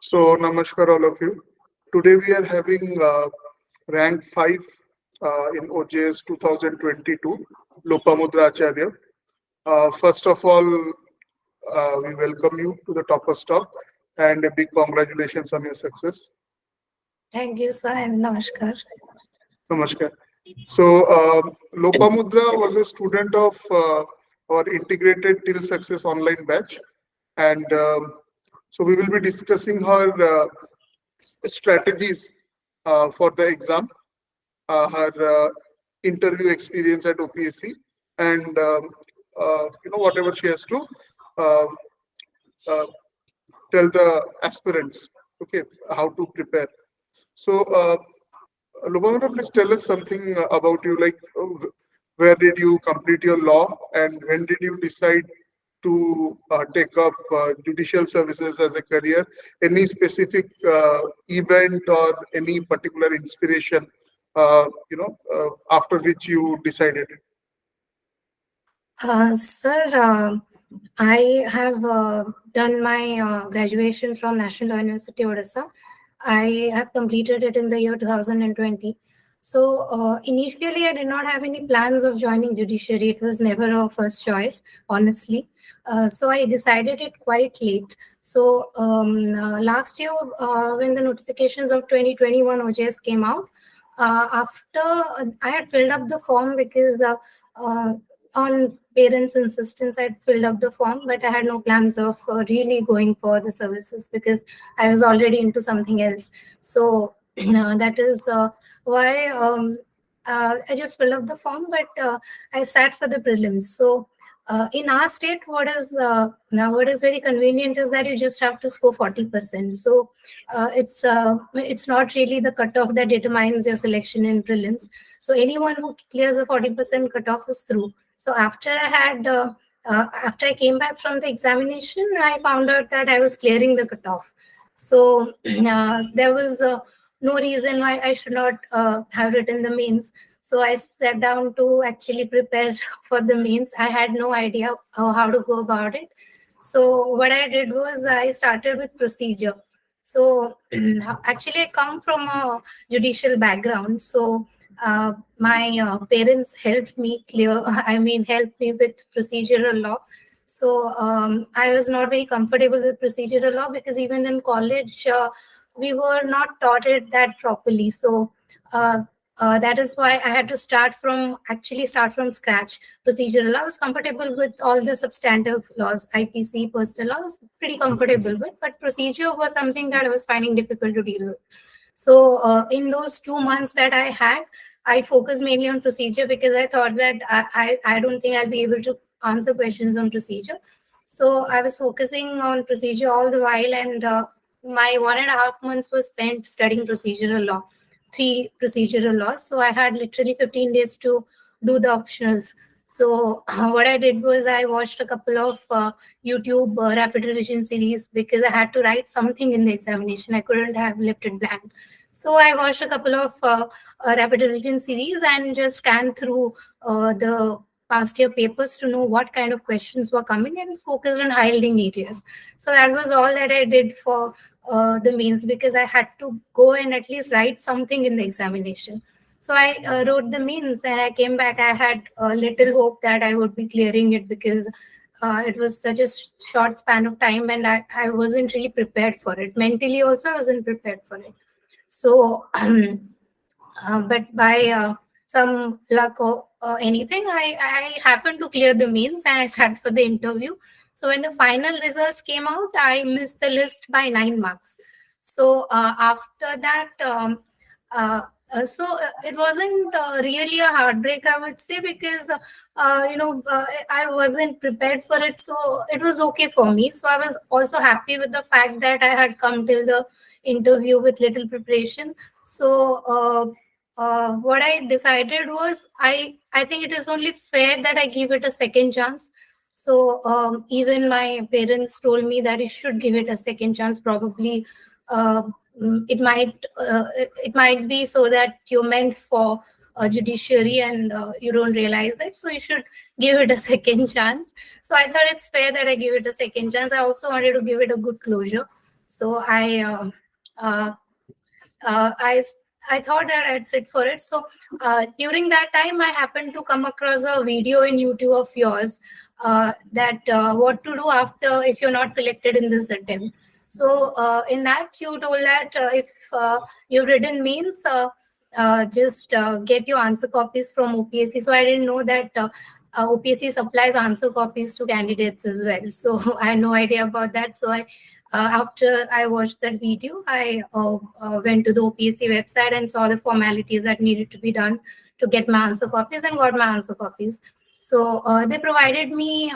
So, namaskar all of you. Today we are having rank 5 in OJS 2022, Lopamudra-Acharya. First of all, we welcome you to the Topper Talk and a big congratulations on your success. Thank you, sir, and namaskar. Namaskar. So, Lopamudra was a student of our integrated Till Success online batch, and so we will be discussing her strategies for the exam, her interview experience at OPSC, and whatever she has to uh, uh, tell the aspirants, okay, how to prepare. So, Lubavana, please tell us something about you, like where did you complete your law and when did you decide to take up judicial services as a career? Any specific event or any particular inspiration, after which you decided it? Sir, I have done my graduation from National Law University, Odisha. I have completed it in the year 2020. So initially, I did not have any plans of joining judiciary. It was never a first choice, honestly. So I decided it quite late. So last year, when the notifications of 2021 OJS came out, after I had filled up the form because on parents' insistence, I'd filled up the form, but I had no plans of really going for the services because I was already into something else. So that is why I just filled up the form, but I sat for the prelims. So in our state, what is very convenient is that you just have to score 40%. So it's not really the cutoff that determines your selection in prelims. So anyone who clears the 40% cutoff is through. So after I came back from the examination, I found out that I was clearing the cutoff. So there was no reason why I should not have written the mains. So I sat down to actually prepare for the mains. I had no idea how to go about it. So what I did was I started with procedure. So actually, I come from a judicial background. So my parents helped me helped me with procedural law. So I was not very comfortable with procedural law because even in college, we were not taught it that properly. So that is why I had to start from scratch. Procedural law, I was comfortable with all the substantive laws, IPC, personal laws, pretty comfortable with, but procedure was something that I was finding difficult to deal with. So in those 2 months that I had, I focused mainly on procedure because I thought that I don't think I'll be able to answer questions on procedure. So I was focusing on procedure all the while, and my 1.5 months was spent studying procedural law, 3 procedural laws. So I had literally 15 days to do the optionals. So what I did was I watched a couple of YouTube rapid revision series because I had to write something in the examination. I couldn't have left it blank. So I watched a couple of rapid revision series and just scanned through the past year papers to know what kind of questions were coming and focused on highlighting areas. So that was all that I did for the mains because I had to go and at least write something in the examination. So I wrote the mains and I came back. I had a little hope that I would be clearing it because it was such a short span of time and I wasn't really prepared for it. Mentally also, I wasn't prepared for it. So, but by some luck or anything, I happened to clear the mains and I sat for the interview. So when the final results came out, I missed the list by 9 marks. So after that, it wasn't really a heartbreak, I would say, because I wasn't prepared for it, so it was okay for me. So I was also happy with the fact that I had come till the interview with little preparation. So what I decided was I think it is only fair that I give it a second chance. So even my parents told me that I should give it a second chance. Probably it might be so that you're meant for judiciary and you don't realize it, so you should give it a second chance. So I thought it's fair that I give it a second chance. I also wanted to give it a good closure. So uh, I I thought that I'd sit for it. So during that time, I happened to come across a video in YouTube of yours that what to do after if you're not selected in this attempt. So in that, you told that if you've written mains, just get your answer copies from OPSC. So I didn't know that OPSC supplies answer copies to candidates as well. So I had no idea about that. So after I watched that video, I went to the OPSC website and saw the formalities that needed to be done to get my answer copies and got my answer copies. So they provided me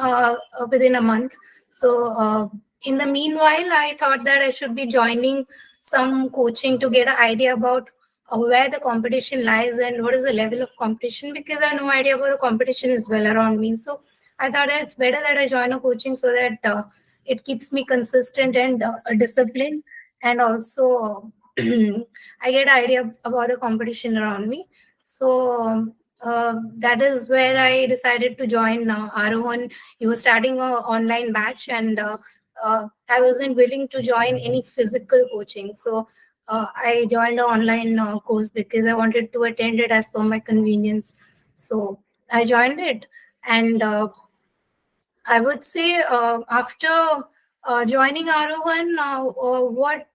within a month. So in the meanwhile, I thought that I should be joining some coaching to get an idea about where the competition lies and what is the level of competition, because I have no idea about the competition is well around me. So I thought it's better that I join a coaching so that it keeps me consistent and disciplined, and also I get idea about the competition around me. So that is where I decided to join Arohan. You were starting an online batch, and I wasn't willing to join any physical coaching. So I joined an online course because I wanted to attend it as per my convenience. So I joined it, and I would say after joining Arohan, what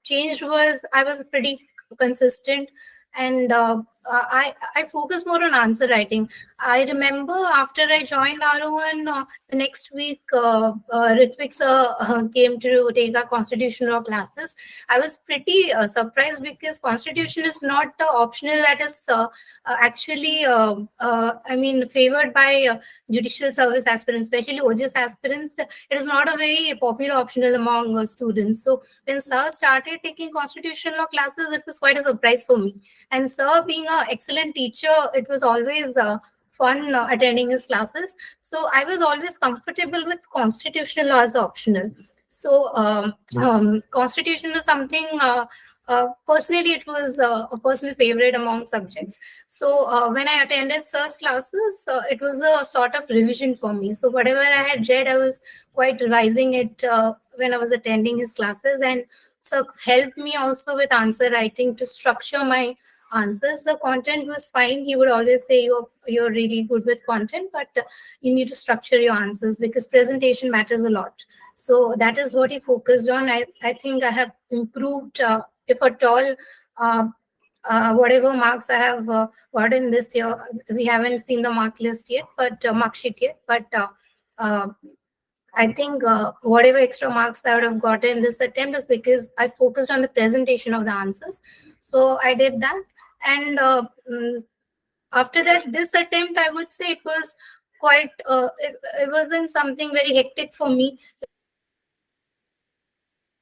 changed was I was pretty consistent, and I focused more on answer writing. I remember after I joined Arohan, the next week, Ritvik sir came to take our constitutional law classes. I was pretty surprised because constitution is not optional. That is actually, I mean, favored by judicial service aspirants, especially OJS aspirants. It is not a very popular optional among students. So when sir started taking constitutional law classes, it was quite a surprise for me. And sir, being an excellent teacher, it was always fun attending his classes. So I was always comfortable with constitutional law as optional. So constitution was something. Personally, it was a personal favorite among subjects. So when I attended sir's classes, it was a sort of revision for me. So whatever I had read, I was quite revising it when I was attending his classes. And sir helped me also with answer writing to structure my answers. The content was fine. He would always say you're really good with content, but you need to structure your answers because presentation matters a lot. So that is what he focused on. I think I have improved, if at all, whatever marks I have gotten this year. We haven't seen the mark list yet, but mark sheet yet. But I think whatever extra marks that I would have gotten this attempt is because I focused on the presentation of the answers. So I did that. And after that, this attempt, I would say it was quite, it wasn't something very hectic for me.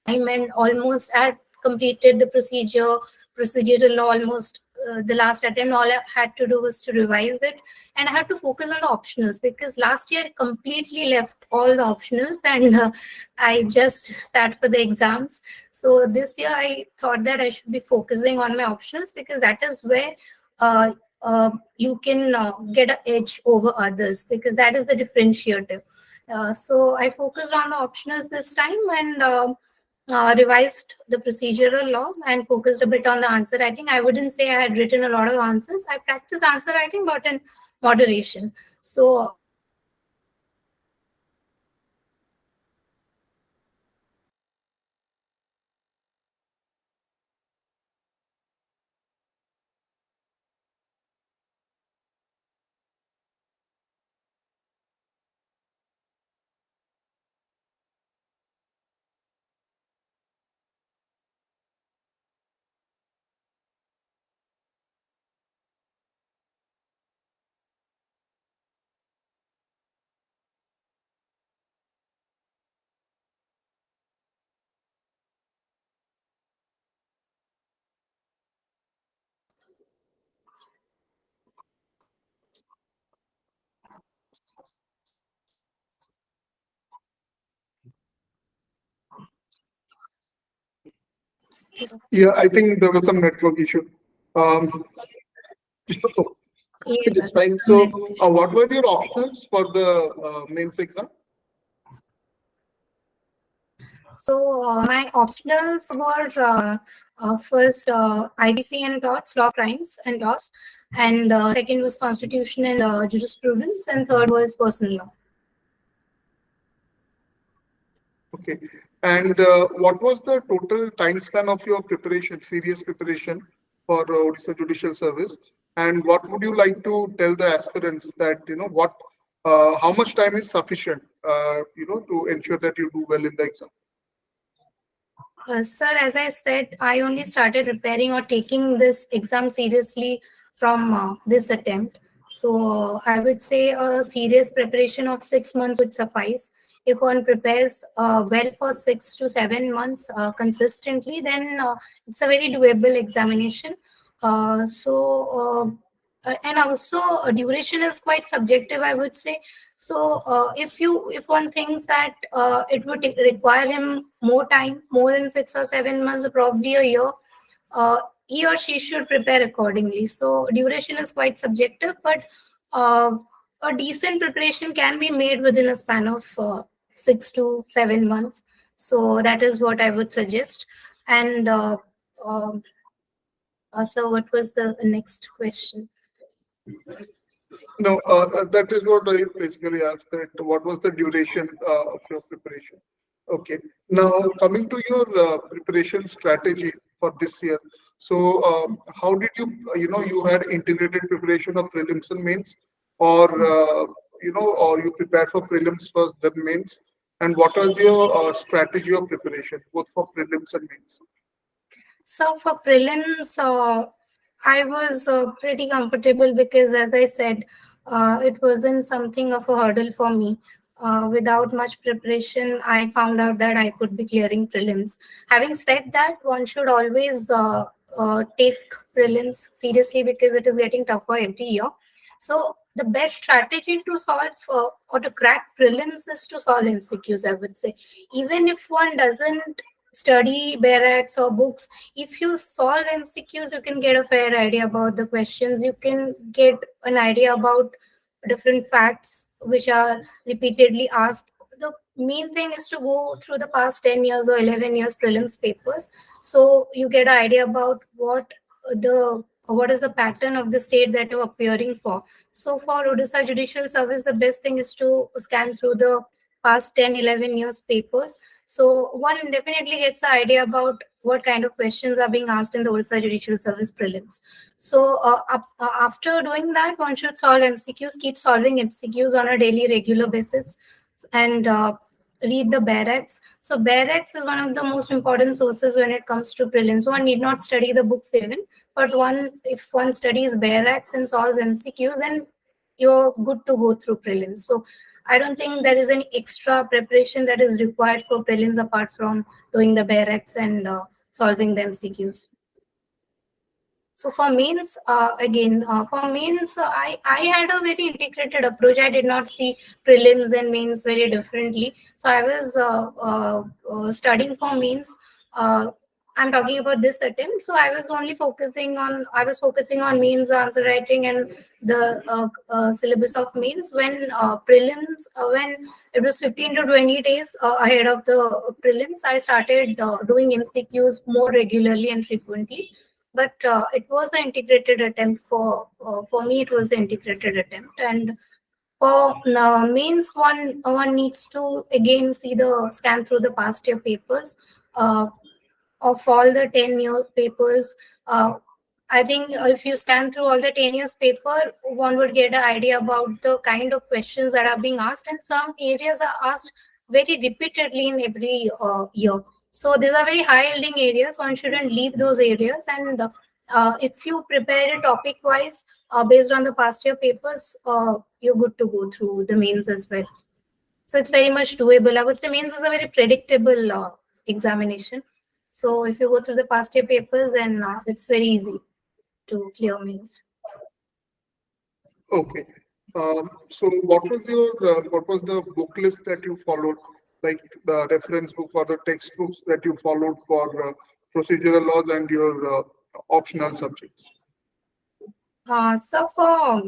And almost I had completed the procedural law almost the last attempt. All I had to do was to revise it, and I had to focus on the optionals because last year I completely left all the optionals and I just sat for the exams. So this year I thought that I should be focusing on my optionals because that is where you can get an edge over others, because that is the differentiator. So I focused on the optionals this time and revised the procedural law and focused a bit on the answer writing. I wouldn't say I had written a lot of answers. I practiced answer writing, but in moderation. So Yeah, I think there was some network issue. Um, it is fine. So, what were your options for the mains exam? So my optionals were first IBC and torts, law crimes and laws, and second was constitution and jurisprudence, and third was personal law. Okay. And what was the total time span of your preparation, serious preparation for Odisha Judicial Service? And what would you like to tell the aspirants that, how much time is sufficient, to ensure that you do well in the exam? Sir, as I said, I only started preparing or taking this exam seriously from this attempt. So I would say a serious preparation of 6 months would suffice. If one prepares well for 6 to 7 months consistently, then it's a very doable examination. And also duration is quite subjective, I would say. So if one thinks that it would require him more time, more than 6 or 7 months, probably a year, he or she should prepare accordingly. So duration is quite subjective, but uh, a decent preparation can be made within a span of 6 to 7 months. So that is what I would suggest. And so what was the next question? No, that is what I basically asked, that what was the duration of your preparation? Okay. Now, coming to your preparation strategy for this year. So, how did you, you had integrated preparation of prelims and mains, or, or you prepared for prelims first, then mains? And what was your strategy of preparation, both for prelims and mains? So for prelims, I was pretty comfortable because, as I said, it wasn't something of a hurdle for me. Without much preparation, I found out that I could be clearing prelims. Having said that, one should always take prelims seriously because it is getting tougher every year. So the best strategy to solve or to crack prelims is to solve MCQs, I would say. Even if one doesn't study barracks or books, if you solve MCQs, you can get a fair idea about the questions. You can get an idea about different facts which are repeatedly asked. The main thing is to go through the past 10 years or 11 years prelims papers. So you get an idea about what is the pattern of the state that you're appearing for. So for Odisha Judicial Service, the best thing is to scan through the past 10, 11 years papers. So one definitely gets an idea about what kind of questions are being asked in the Odisha Judicial Service prelims. So after doing that, one should solve MCQs, keep solving MCQs on a daily, regular basis, and read the barracks. So barracks is one of the most important sources when it comes to prelims. One need not study the books even, but if one studies barracks and solves MCQs, then you're good to go through prelims. So I don't think there is any extra preparation that is required for prelims apart from doing the barracks and solving the MCQs. So for mains, I had a very integrated approach. I did not see prelims and mains very differently. So I was studying for mains. I'm talking about this attempt. So I was focusing on mains answer writing and the syllabus of mains. When when it was 15 to 20 days ahead of the prelims, I started doing MCQs more regularly and frequently. But it was an integrated attempt for me. It was an integrated attempt, and for mains, one needs to again see the scan through the past year papers of all the 10-year papers. I think if you scan through all the 10 years paper, one would get an idea about the kind of questions that are being asked, and some areas are asked very repeatedly in every year. So these are very high yielding areas. One shouldn't leave those areas. And if you prepare it topic wise based on the past year papers, you're good to go through the mains as well. So it's very much doable. I would say mains is a very predictable examination. So if you go through the past year papers, then it's very easy to clear mains. Okay. So what was the book list that you followed, like the reference book or the textbooks that you followed for procedural laws and your optional subjects? So for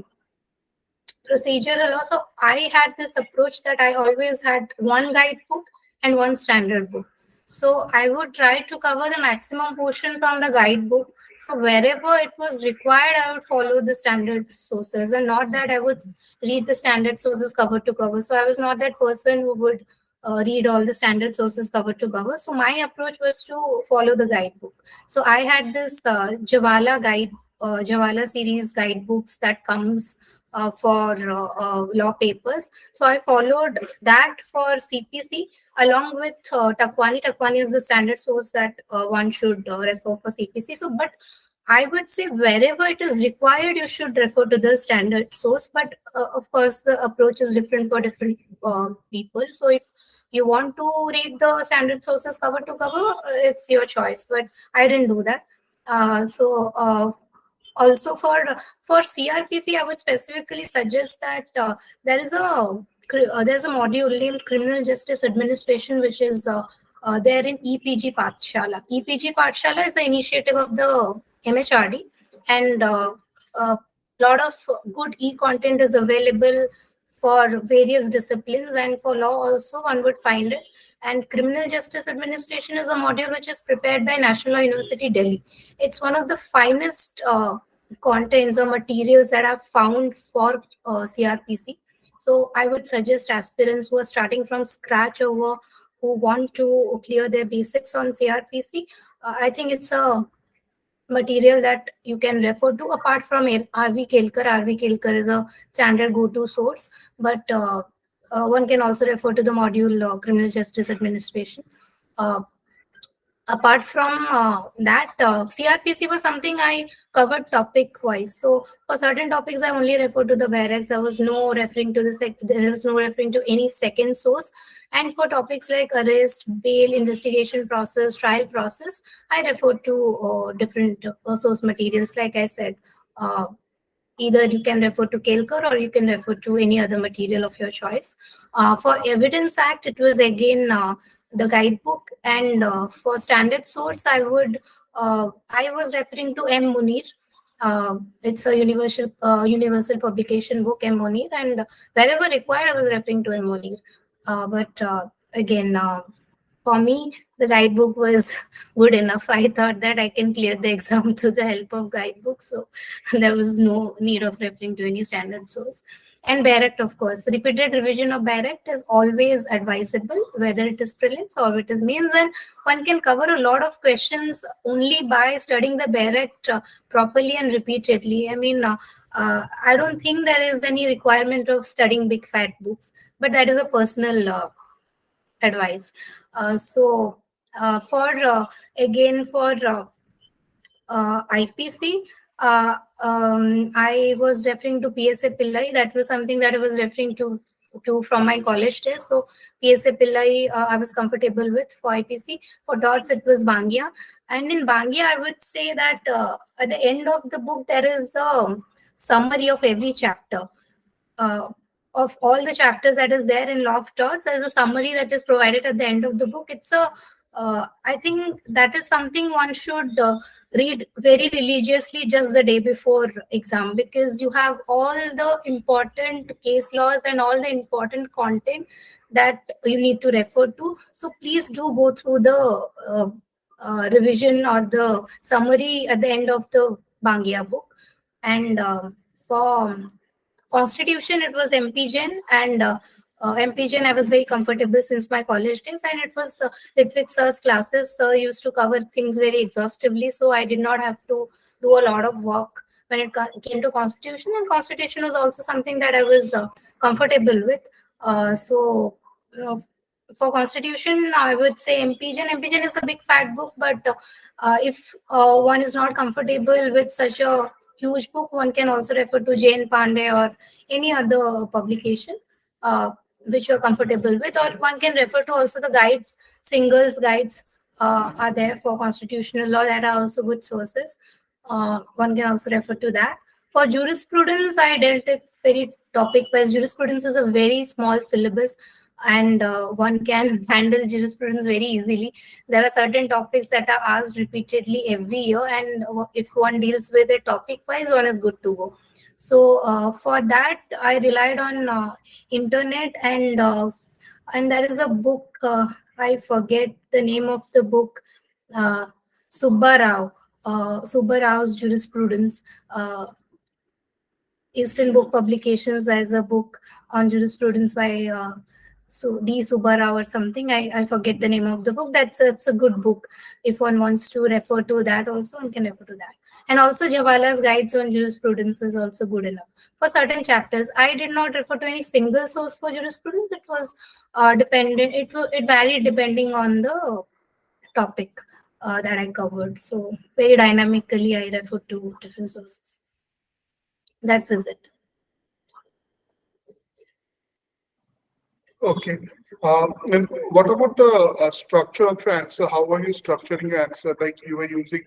procedural law, so I had this approach that I always had one guidebook and one standard book. So I would try to cover the maximum portion from the guidebook. So wherever it was required, I would follow the standard sources, and not that I would read the standard sources cover to cover. So I was not that person who would read all the standard sources cover to cover. So my approach was to follow the guidebook. So I had this Javala series guidebooks that comes for law papers. So I followed that for CPC along with Takwani. Takwani is the standard source that one should refer for CPC. So, but I would say wherever it is required, you should refer to the standard source. But of course, the approach is different for different people. So, if you want to read the standard sources cover to cover, it's your choice. But I didn't do that. Also for CRPC, I would specifically suggest that there is there's a module named Criminal Justice Administration, which is there in EPG Pathshala. EPG Pathshala is the initiative of the MHRD, and a lot of good e-content is available for various disciplines, and for law also one would find it. And Criminal Justice Administration is a module which is prepared by National Law University, Delhi. It's one of the finest contents or materials that I've found for CRPC. So I would suggest aspirants who are starting from scratch or who want to clear their basics on CRPC. I think it's a material that you can refer to apart from RV Kelkar. RV Kelkar is a standard go-to source, but one can also refer to the module Criminal Justice Administration. Apart from that, CRPC was something I covered topic wise. So for certain topics, I only refer to the barracks. There was no referring to there was no referring to any second source. And for topics like arrest, bail, investigation process, trial process, I refer to different source materials. Like I said, either you can refer to Kelkar or you can refer to any other material of your choice. For Evidence Act, it was again the guidebook, and for standard source, I was referring to M. Munir. It's a universal publication book, M. Munir, and wherever required, I was referring to M. Munir. But again, for me, the guidebook was good enough. I thought that I can clear the exam through the help of guidebook, so there was no need of referring to any standard source. And Barrett, of course, repeated revision of Barrett is always advisable, whether it is prelims or it is mains, and one can cover a lot of questions only by studying the Barrett properly and repeatedly. I mean, I don't think there is any requirement of studying big fat books, but that is a personal advice. For IPC, I was referring to PSA Pillai. That was something that I was referring to from my college days. So PSA Pillai, I was comfortable with for IPC. For DOTS, it was Bangia. And in Bangia, I would say that at the end of the book, there is a summary of every chapter. Of all the chapters that is there in Law of Torts, there's a summary that is provided at the end of the book. I think that is something one should read very religiously just the day before exam, because you have all the important case laws and all the important content that you need to refer to. So please do go through the revision or the summary at the end of the Bangia book. And for Constitution, it was MPGen, and MPGen I was very comfortable since my college days, and it was Ritvik sir's classes. Sir used to cover things very exhaustively, so I did not have to do a lot of work when it came to Constitution. And Constitution was also something that I was comfortable with. For Constitution, I would say MPGen. MPGen is a big fat book, but if one is not comfortable with such a huge book, one can also refer to Jane Pandey or any other publication which you're comfortable with, or one can refer to also the guides. Singles guides are there for constitutional law that are also good sources. One can also refer to that. For jurisprudence, I dealt it very topic wise. Jurisprudence is a very small syllabus, and one can handle jurisprudence very easily. There are certain topics that are asked repeatedly every year, and if one deals with it topic wise, one is good to go. So for that, I relied on internet, and there is a book I forget the name of the book. Uh, Subba Rao, Subba Rao's Jurisprudence. Eastern Book Publications as a book on jurisprudence by D. Subbarao or something. I forget the name of the book. That's a good book. If one wants to refer to that, also one can refer to that. And also Javala's Guides on Jurisprudence is also good enough. For certain chapters, I did not refer to any single source for jurisprudence. It was dependent. It varied depending on the topic that I covered. So very dynamically, I referred to different sources. That was it. Okay. And what about the structure of your answer? How are you structuring your answer? Like you were using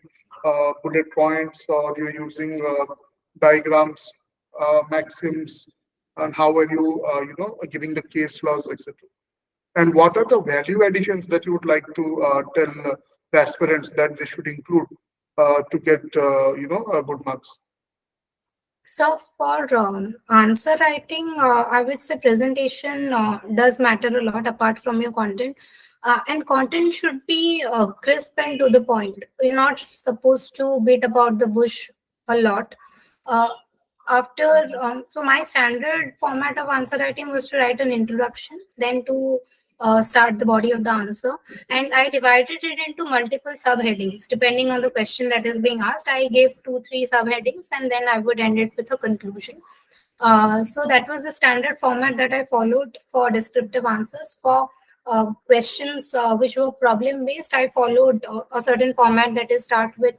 bullet points, or you're using diagrams, maxims, and how are you, giving the case laws, etc. And what are the value additions that you would like to tell the aspirants that they should include to get, good marks? So for answer writing, I would say presentation does matter a lot apart from your content. And content should be crisp and to the point. You're not supposed to beat about the bush a lot. Uh, so my standard format of answer writing was to write an introduction, then to start the body of the answer, and I divided it into multiple subheadings depending on the question that is being asked. I gave 2 3 subheadings, and then I would end it with a conclusion. So that was the standard format that I followed for descriptive answers. For questions which were problem based, I followed a certain format, that is start with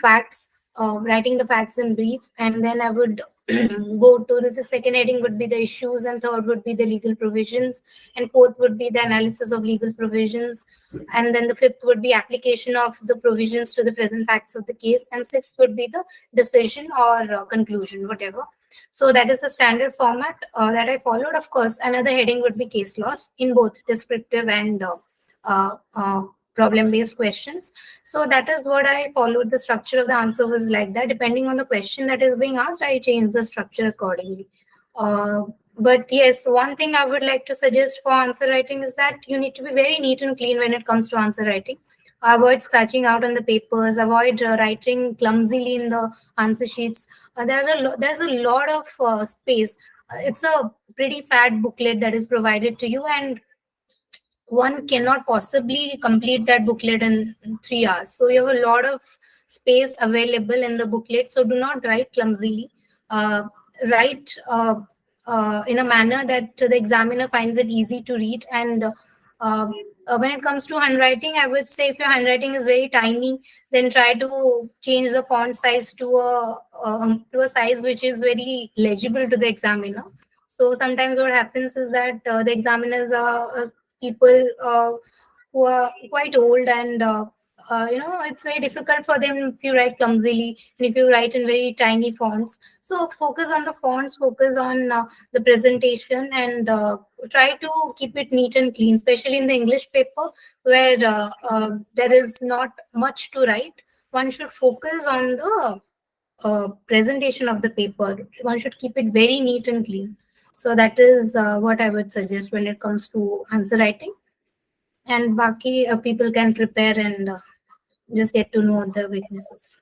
facts, writing the facts in brief, and then I would go to the second heading would be the issues, and third would be the legal provisions, and fourth would be the analysis of legal provisions, and then the fifth would be application of the provisions to the present facts of the case, and sixth would be the decision or conclusion, whatever. So that is the standard format that I followed. Of course, another heading would be case laws in both descriptive and uh, uh, problem-based questions. So that is what I followed. The structure of the answer was like that. Depending on the question that is being asked, I changed the structure accordingly. But yes, one thing I would like to suggest for answer writing is that you need to be very neat and clean when it comes to answer writing. Avoid scratching out on the papers. Avoid writing clumsily in the answer sheets. There's a lot of space. It's a pretty fat booklet that is provided to you, and one cannot possibly complete that booklet in 3 hours. So you have a lot of space available in the booklet. So do not write clumsily. Write in a manner that the examiner finds it easy to read. And when it comes to handwriting, I would say if your handwriting is very tiny, then try to change the font size to a size which is very legible to the examiner. So sometimes what happens is that the examiners are people who are quite old, and it's very difficult for them if you write clumsily and if you write in very tiny fonts. So focus on the fonts, focus on the presentation, and try to keep it neat and clean, especially in the English paper where there is not much to write. One should focus on the presentation of the paper. One should keep it very neat and clean. So that is what I would suggest when it comes to answer writing. And Baki people can prepare and just get to know the weaknesses.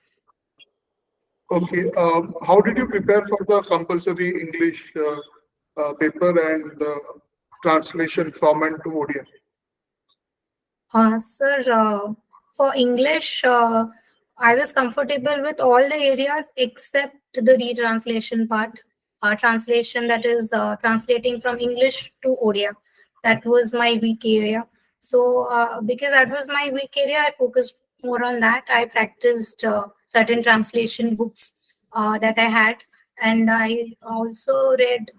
Okay. How did you prepare for the compulsory English paper and the translation from and to ODI? Sir, for English, I was comfortable with all the areas except the retranslation part. Translation, that is translating from English to ODI. That was my weak area. So because that was my weak area, I focused more on that. I practiced certain translation books that I had, and I also read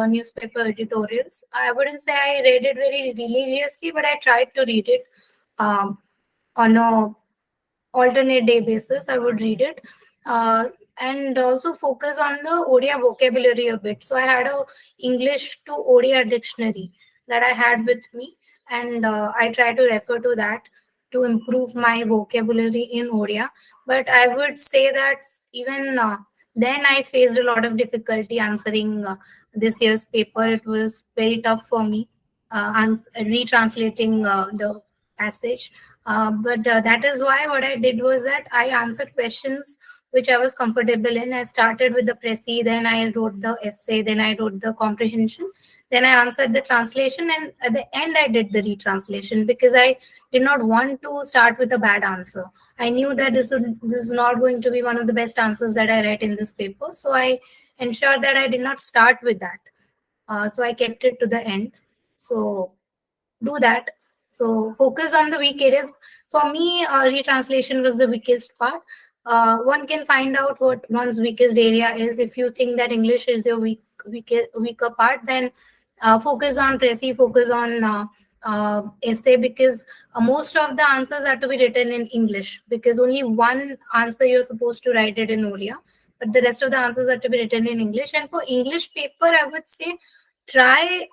newspaper editorials. I wouldn't say I read it very religiously, but I tried to read it um, on a alternate day basis. I would read it and also focus on the ODI vocabulary a bit. So I had a English to ODI dictionary that I had with me, and I try to refer to that to improve my vocabulary in ODI. But I would say that even then I faced a lot of difficulty answering this year's paper. It was very tough for me retranslating the passage. But that is why what I did was that I answered questions which I was comfortable in. I started with the précis, then I wrote the essay, then I wrote the comprehension, then I answered the translation, and at the end I did the retranslation because I did not want to start with a bad answer. I knew that this is not going to be one of the best answers that I read in this paper, so I ensured that I did not start with that. So I kept it to the end. So do that. So focus on the weak areas. For me, retranslation was the weakest part. One can find out what one's weakest area is. If you think that English is your weaker part, then focus on Prezi, focus on essay, because most of the answers are to be written in English, because only one answer you're supposed to write it in Oriya, but the rest of the answers are to be written in English. And for English paper, I would say try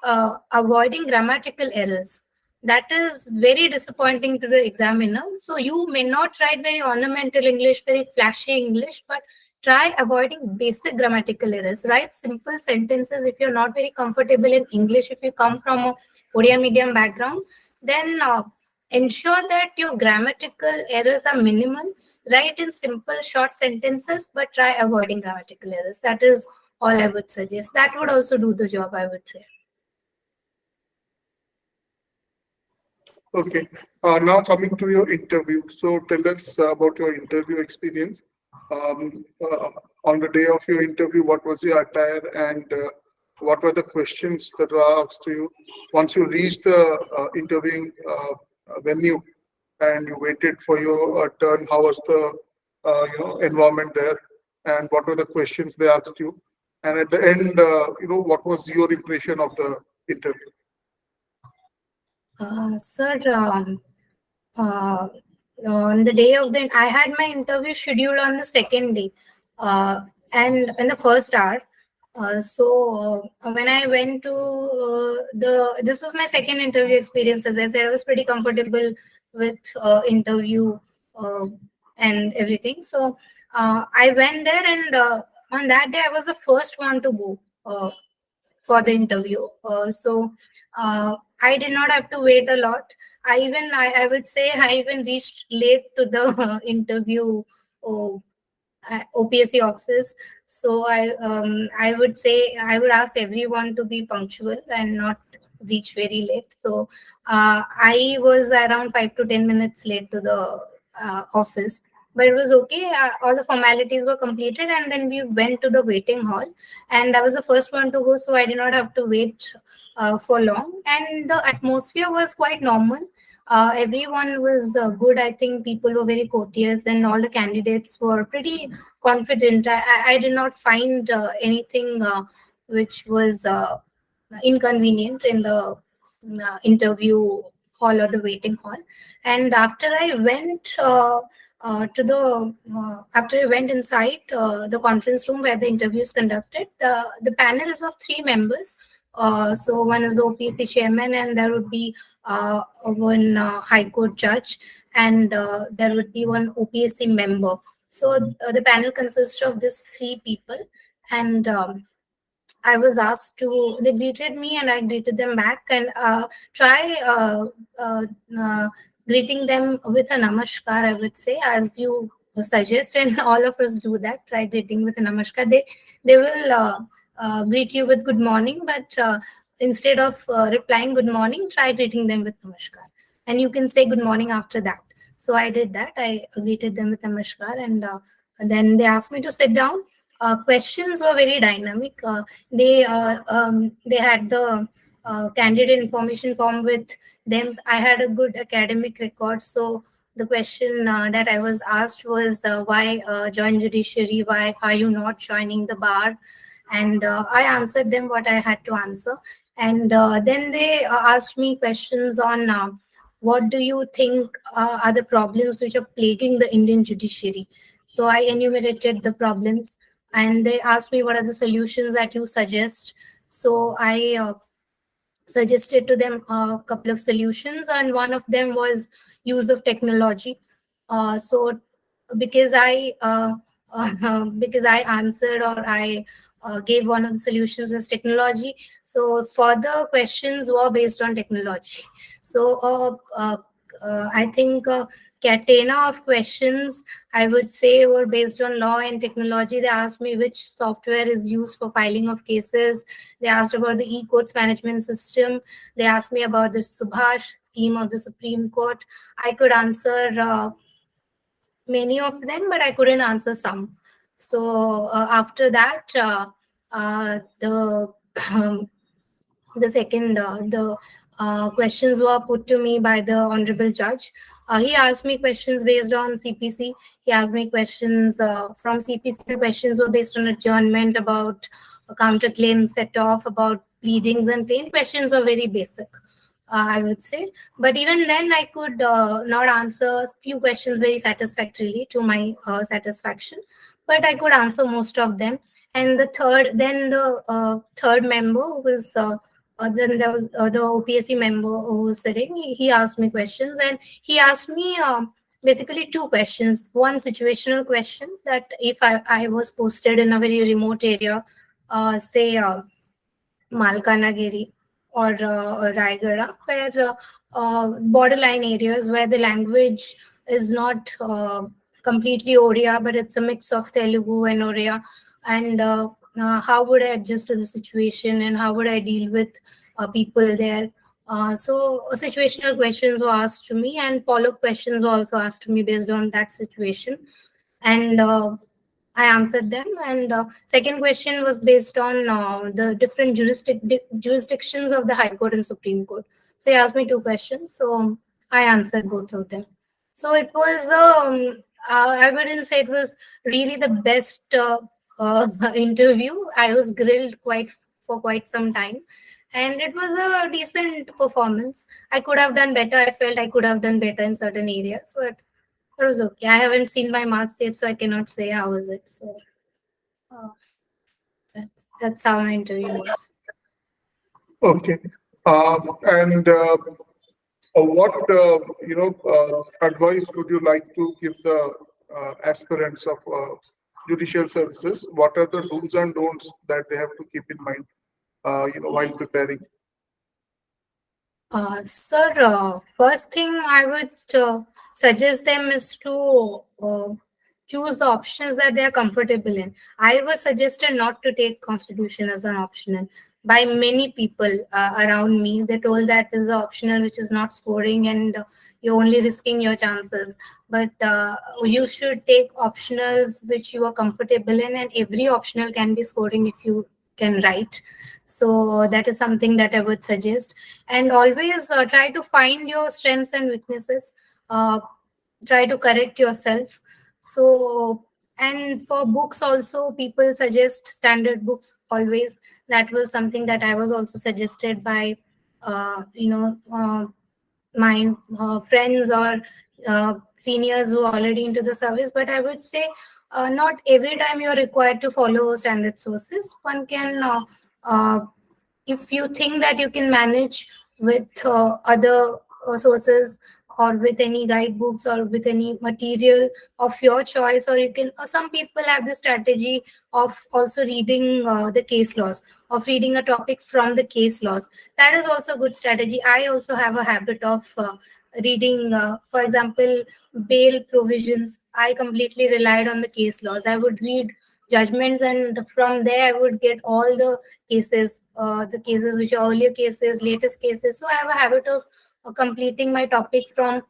avoiding grammatical errors. That is very disappointing to the examiner. So you may not write very ornamental English, very flashy English, but try avoiding basic grammatical errors. Write simple sentences. If you're not very comfortable in English, if you come from a Odia medium background, then ensure that your grammatical errors are minimal. Write in simple short sentences, but try avoiding grammatical errors. That is all I would suggest. That would also do the job, I would say. Okay. Now coming to your interview. So tell us about your interview experience. On the day of your interview, what was your attire, and what were the questions that were asked to you? Once you reached the interviewing venue and you waited for your turn, how was the environment there, and what were the questions they asked you? And at the end, what was your impression of the interview? Sir, uh, on the day of I had my interview scheduled on the second day, and in the first hour. So when I went to this was my second interview experience. As I said, I was pretty comfortable with interview and everything. So I went there, and on that day, I was the first one to go for the interview. I did not have to wait a lot. I would say I even reached late to the interview OPSC office. So I would say I would ask everyone to be punctual and not reach very late. So I was around 5 to 10 minutes late to the office, but it was okay. All the formalities were completed, and then we went to the waiting hall. And I was the first one to go, so I did not have to wait for long. And the atmosphere was quite normal. Everyone was good. I think people were very courteous, and all the candidates were pretty confident. I did not find anything which was inconvenient in the interview hall or the waiting hall. And after I went inside the conference room where the interview is conducted, the panel is of 3 members. So one is the OPC chairman, and there would be one high court judge, and there would be one OPSC member. So the panel consists of these 3 people, and I was asked to, they greeted me and I greeted them back, and try greeting them with a namaskar, I would say, as you suggest, and all of us do that. Try greeting with a namaskar. They will greet you with good morning, but instead of replying good morning, try greeting them with namaskar. And you can say good morning after that. So I did that. I greeted them with namaskar, and then they asked me to sit down. Questions were very dynamic. They had the candidate information form with them. I had a good academic record, so the question that I was asked was why join judiciary? Why are you not joining the bar? And I answered them what I had to answer. And then they asked me questions on what do you think are the problems which are plaguing the Indian judiciary. So I enumerated the problems, and they asked me what are the solutions that you suggest. So I suggested to them a couple of solutions, and one of them was use of technology. So because because I answered, or I gave one of the solutions as technology, so further questions were based on technology. So I think catena of questions, I would say, were based on law and technology. They asked me which software is used for filing of cases. They asked about the e-courts management system. They asked me about the Subhash scheme of the Supreme Court. I could answer many of them, but I couldn't answer some. So after that, the the second the questions were put to me by the honorable judge. He asked me questions based on CPC. He asked me questions from CPC. The questions were based on adjournment, about a counterclaim set off, about pleadings and plain questions were very basic, I would say. But even then, I could not answer few questions very satisfactorily to my satisfaction. But I could answer most of them. And the third member was then there was the OPSC member who was sitting. He asked me questions, and he asked me basically two questions. One situational question, that if I was posted in a very remote area, say Malkanagiri or Raigada, where borderline areas where the language is not completely Odia, but it's a mix of Telugu and Odia. And how would I adjust to the situation, and how would I deal with people there? So situational questions were asked to me, and follow-up questions were also asked to me based on that situation. And I answered them. And second question was based on the different jurisdictions of the High Court and Supreme Court. So he asked me two questions. So I answered both of them. So it was, I wouldn't say it was really the best interview. I was grilled for quite some time. And it was a decent performance. I could have done better. I felt I could have done better in certain areas, but it was okay. I haven't seen my marks yet, so I cannot say how was it. So uh, that's how my interview was. Okay. And what advice would you like to give the aspirants of judicial services? What are the do's and don'ts that they have to keep in mind, while preparing? Sir, first thing I would suggest them is to choose the options that they are comfortable in. I was suggested not to take constitution as an optional by many people around me. They told that this is optional which is not scoring, and you're only risking your chances. But you should take optionals which you are comfortable in, and every optional can be scoring if you can write. So that is something that I would suggest. And always try to find your strengths and weaknesses. Try to correct yourself. So, and for books also, people suggest standard books always. That was something that I was also suggested by my friends or seniors who are already into the service. But I would say not every time you're required to follow standard sources. One can if you think that you can manage with other sources, or with any guidebooks, or with any material of your choice, or you can, or some people have the strategy of also reading the case laws, of reading a topic from the case laws. That is also a good strategy. I also have a habit of reading, for example, bail provisions. I completely relied on the case laws. I would read judgments, and from there I would get all the cases which are earlier cases, latest cases. So I have a habit of completing my topic from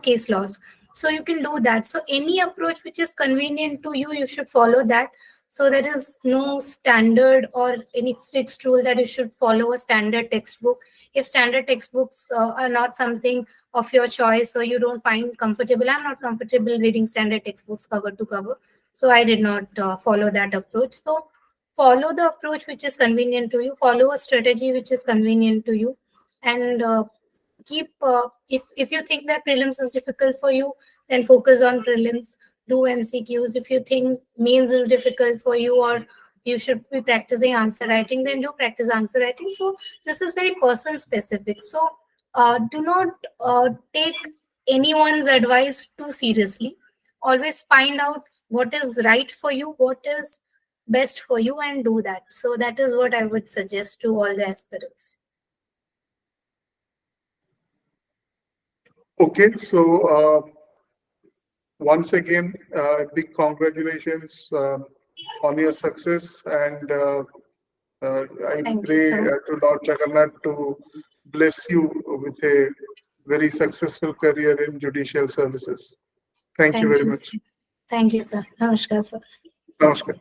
case laws. So you can do that. So any approach which is convenient to you, you should follow that. So there is no standard or any fixed rule that you should follow a standard textbook. If standard textbooks are not something of your choice, or you don't find comfortable, I'm not comfortable reading standard textbooks cover to cover, so I did not follow that approach. So follow the approach which is convenient to you, follow a strategy which is convenient to you. And keep if you think that prelims is difficult for you, then focus on prelims. Do MCQs. If you think mains is difficult for you, or you should be practicing answer writing, then do practice answer writing. So this is very person specific. So do not take anyone's advice too seriously. Always find out what is right for you, what is best for you, and do that. So that is what I would suggest to all the aspirants. Okay, so once again, big congratulations on your success, and I Thank you, pray sir. to Lord Jagannath to bless you with a very successful career in judicial services. Thank you Thank very you, much. sir. Thank you, sir. Namaskar, sir. Namaskar.